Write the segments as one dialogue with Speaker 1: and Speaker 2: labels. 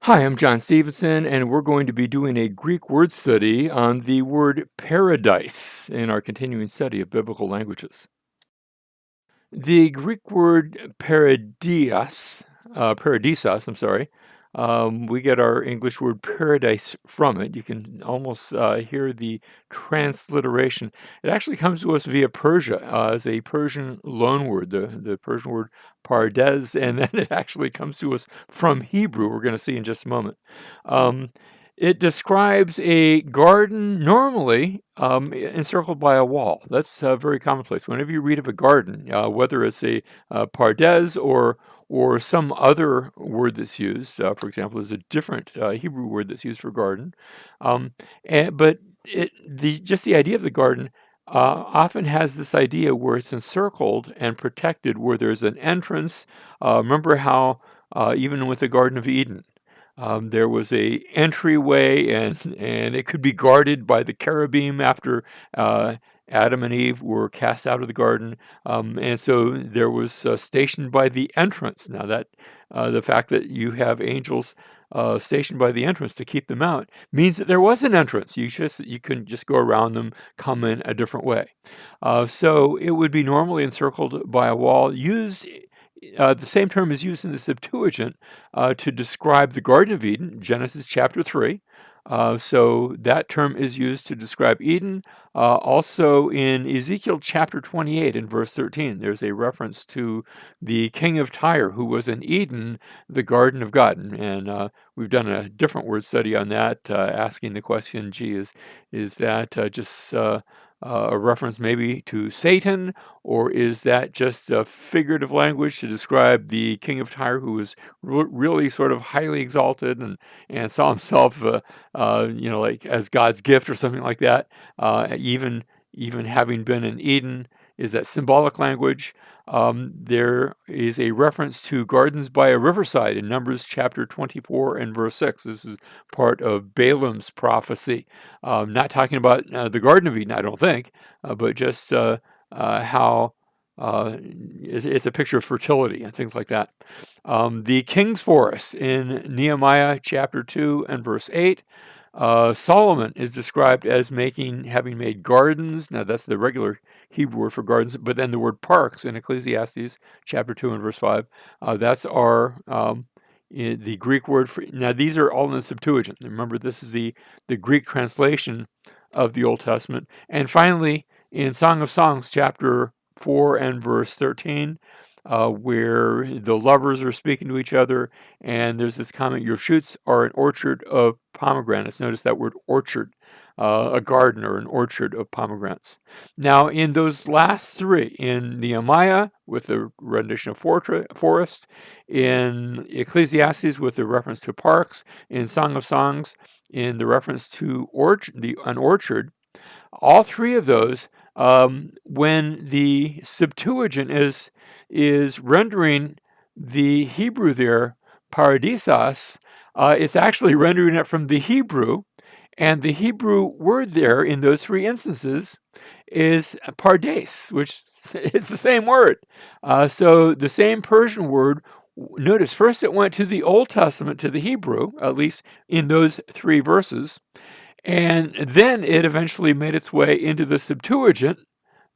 Speaker 1: Hi, I'm John Stevenson, and we're going to be doing a Greek word study on the word paradise in our continuing study of biblical languages. The Greek word paradisos, I'm sorry, we get our English word paradise from it. You can almost hear the transliteration. It actually comes to us via Persia as a Persian loanword, the Persian word pardes, and then it actually comes to us from Hebrew, we're going to see in just a moment. Um, it describes a garden normally encircled by a wall. That's very commonplace. Whenever you read of a garden, whether it's a pardes or some other word that's used, for example, there's a different Hebrew word that's used for garden. Um, but just the idea of the garden often has this idea where it's encircled and protected, where there's an entrance. Remember how even with the Garden of Eden, there was a entryway, and it could be guarded by the cherubim after uh, Adam and Eve were cast out of the garden, and so there was stationed by the entrance. Now that the fact that you have angels stationed by the entrance to keep them out means that there was an entrance. You couldn't just go around them, come in a different way. So it would be normally encircled by a wall. The same term is used in the Septuagint to describe the Garden of Eden, Genesis chapter 3. So that term is used to describe Eden. Also in Ezekiel chapter 28 and verse 13, there's a reference to the king of Tyre who was in Eden, the garden of God. And we've done a different word study on that, asking the question, gee, is that just a reference maybe to Satan, or is that just a figurative language to describe the king of Tyre who was really sort of highly exalted and saw himself, like as God's gift or something like that? Even having been in Eden, is that symbolic language? There is a reference to gardens by a riverside in Numbers chapter 24 and verse 6. This is part of Balaam's prophecy. Not talking about the Garden of Eden, I don't think, but just how it's a picture of fertility and things like that. The king's forest in Nehemiah chapter 2 and verse 8. Solomon is described as having made gardens. Now that's the regular Hebrew word for gardens, but then the word parks in Ecclesiastes chapter 2 and verse 5. That's the Greek word for. Now these are all in the Septuagint. Remember, this is the Greek translation of the Old Testament. And finally, in Song of Songs chapter 4 and verse 13, where the lovers are speaking to each other, and there's this comment, your shoots are an orchard of pomegranates. Notice that word orchard, a garden or an orchard of pomegranates. Now, in those last three, in Nehemiah with the rendition of forest, in Ecclesiastes with the reference to parks, in Song of Songs, in the reference to an orchard, all three of those, when the Septuagint is rendering the Hebrew there, paradisos, it's actually rendering it from the Hebrew, and the Hebrew word there in those three instances is pardes, which it's the same word. So the same Persian word. Notice first it went to the Old Testament, to the Hebrew, at least in those three verses. And then it eventually made its way into the Septuagint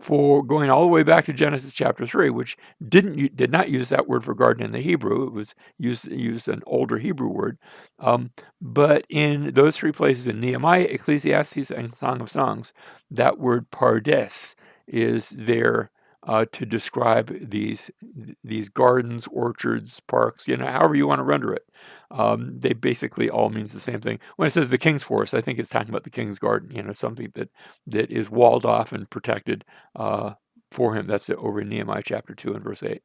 Speaker 1: for going all the way back to Genesis chapter 3, which did not use that word for garden in the Hebrew. It was used an older Hebrew word. But in those three places, in Nehemiah, Ecclesiastes, and Song of Songs, that word pardes is there to describe these gardens, orchards, parks, however you want to render it. They basically all means the same thing. When it says the king's forest, I think it's talking about the king's garden, something that is walled off and protected for him. That's over in Nehemiah chapter 2 and verse 8.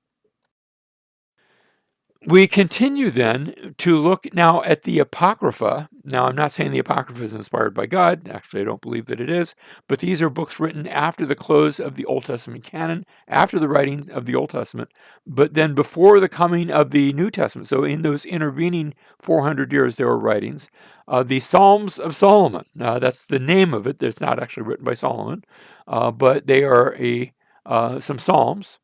Speaker 1: We continue then to look now at the Apocrypha. Now, I'm not saying the Apocrypha is inspired by God. Actually, I don't believe that it is. But these are books written after the close of the Old Testament canon, after the writing of the Old Testament, but then before the coming of the New Testament. So in those intervening 400 years, there were writings. The Psalms of Solomon. That's the name of it. It's not actually written by Solomon, but they are some Psalms.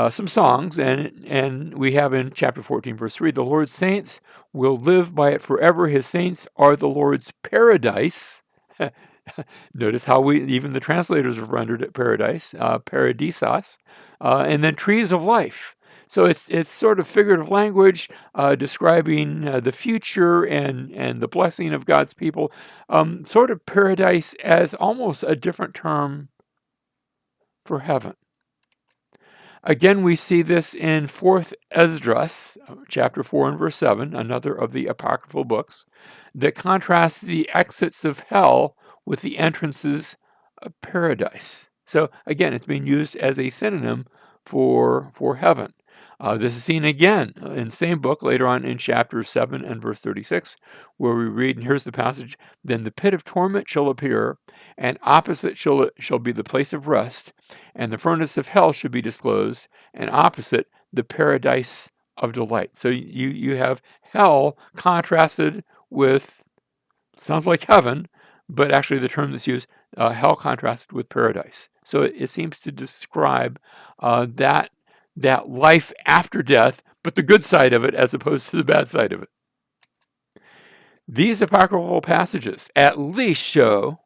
Speaker 1: some songs, and we have in chapter 14, verse 3, the Lord's saints will live by it forever. His saints are the Lord's paradise. Notice how even the translators have rendered it paradise, paradisos, and then trees of life. So it's sort of figurative language describing the future and the blessing of God's people. Sort of paradise as almost a different term for heaven. Again, we see this in 4th Esdras, chapter 4 and verse 7, another of the apocryphal books, that contrasts the exits of hell with the entrances of paradise. So again, it's being used as a synonym for heaven. This is seen again in the same book later on in chapter 7 and verse 36, where we read, and here's the passage, then the pit of torment shall appear, and opposite shall be the place of rest, and the furnace of hell should be disclosed, and opposite the paradise of delight. So you have hell contrasted with, sounds like heaven, but actually the term that's used, hell contrasted with paradise. So it seems to describe that life after death, but the good side of it as opposed to the bad side of it. These apocryphal passages at least show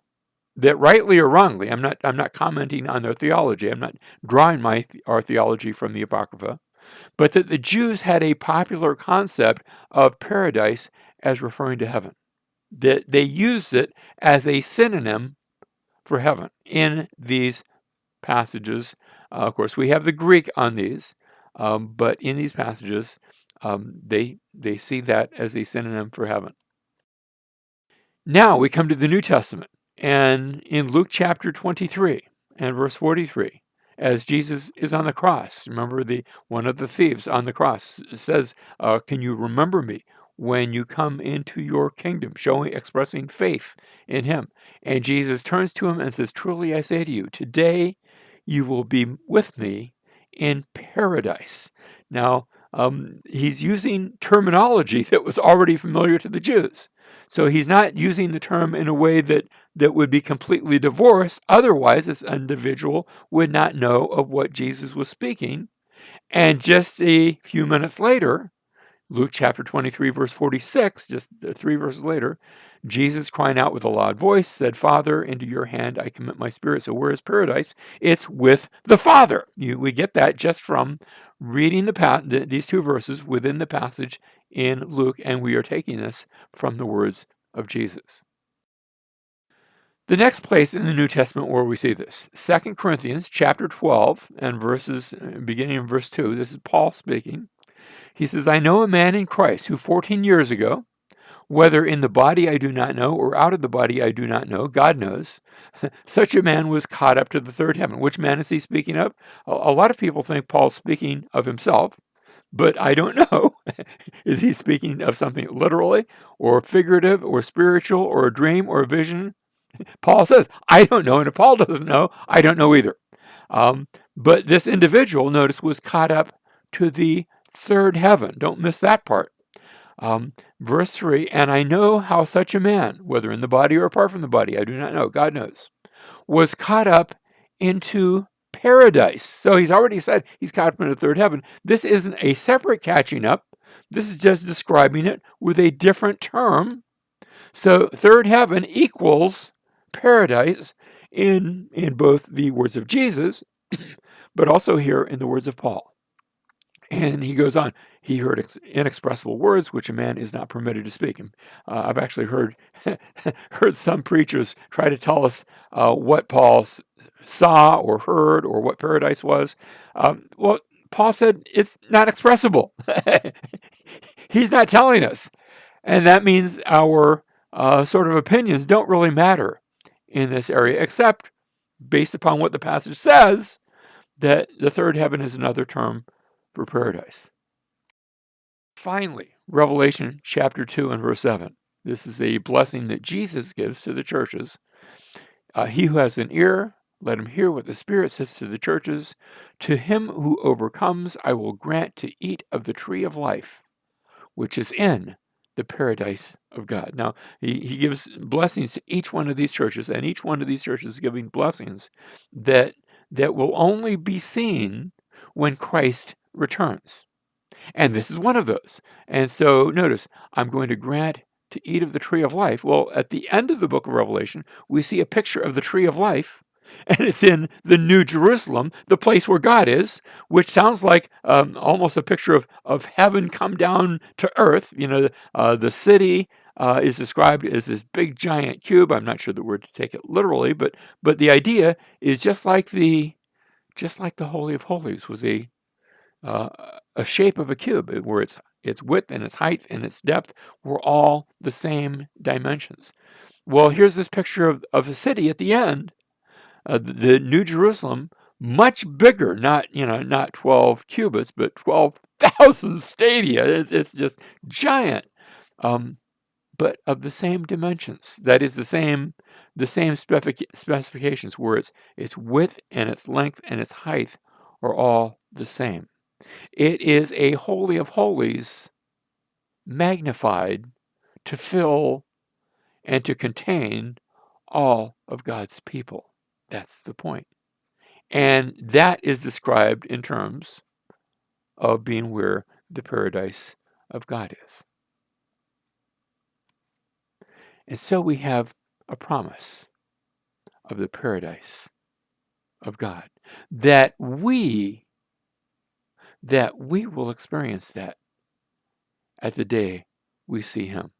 Speaker 1: that, rightly or wrongly, I'm not commenting on their theology, I'm not drawing our theology from the Apocrypha, but that the Jews had a popular concept of paradise as referring to heaven. That they used it as a synonym for heaven in these passages. Of course, we have the Greek on these, but in these passages, they see that as a synonym for heaven. Now we come to the New Testament, and in Luke chapter 23 and verse 43, as Jesus is on the cross, remember one of the thieves on the cross says, "Can you remember me when you come into your kingdom?" Expressing faith in him. And Jesus turns to him and says, "Truly I say to you, today you will be with me in paradise." Now, he's using terminology that was already familiar to the Jews. So he's not using the term in a way that would be completely divorced. Otherwise, this individual would not know of what Jesus was speaking. And just a few minutes later, Luke chapter 23, verse 46, just 3 verses later, Jesus, crying out with a loud voice, said, "Father, into your hand I commit my spirit." So where is paradise? It's with the Father. We get that just from reading these 2 verses within the passage in Luke, and we are taking this from the words of Jesus. The next place in the New Testament where we see this, 2 Corinthians chapter 12 and beginning in verse 2, this is Paul speaking. He says, "I know a man in Christ who 14 years ago, whether in the body I do not know or out of the body I do not know, God knows, such a man was caught up to the third heaven." Which man is he speaking of? A lot of people think Paul's speaking of himself, but I don't know. Is he speaking of something literally or figurative or spiritual or a dream or a vision? Paul says, I don't know, and if Paul doesn't know, I don't know either. But this individual, notice, was caught up to the third heaven. Don't miss that part. Verse 3, "And I know how such a man, whether in the body or apart from the body, I do not know, God knows, was caught up into paradise." So he's already said he's caught up into the third heaven. This isn't a separate catching up. This is just describing it with a different term. So third heaven equals paradise in both the words of Jesus, but also here in the words of Paul. And he goes on, "He heard inexpressible words which a man is not permitted to speak." I've actually heard some preachers try to tell us what Paul saw or heard or what paradise was. Well, Paul said it's not expressible. He's not telling us. And that means our sort of opinions don't really matter in this area, except based upon what the passage says, that the third heaven is another term for paradise. Finally, Revelation chapter 2 and verse 7. This is a blessing that Jesus gives to the churches. "He who has an ear, let him hear what the Spirit says to the churches. To him who overcomes, I will grant to eat of the tree of life, which is in the paradise of God." Now, he gives blessings to each one of these churches, and each one of these churches is giving blessings that will only be seen when Christ returns. And this is one of those. And so notice, I'm going to grant to eat of the tree of life. Well, at the end of the book of Revelation, we see a picture of the tree of life, and it's in the New Jerusalem, the place where God is, which sounds like almost a picture of heaven come down to earth. The city is described as this big giant cube. I'm not sure that we're to take it literally, but the idea is just like the Holy of Holies was uh, a shape of a cube, where its width and its height and its depth were all the same dimensions. Well, here's this picture of a city at the end, the New Jerusalem, much bigger, not 12 cubits, but 12,000 stadia. It's just giant, um, but of the same dimensions. That is the same specifications, where its width and its length and its height are all the same. It is a holy of holies magnified to fill and to contain all of God's people. That's the point. And that is described in terms of being where the paradise of God is. And so we have a promise of the paradise of God, that we will experience that at the day we see him.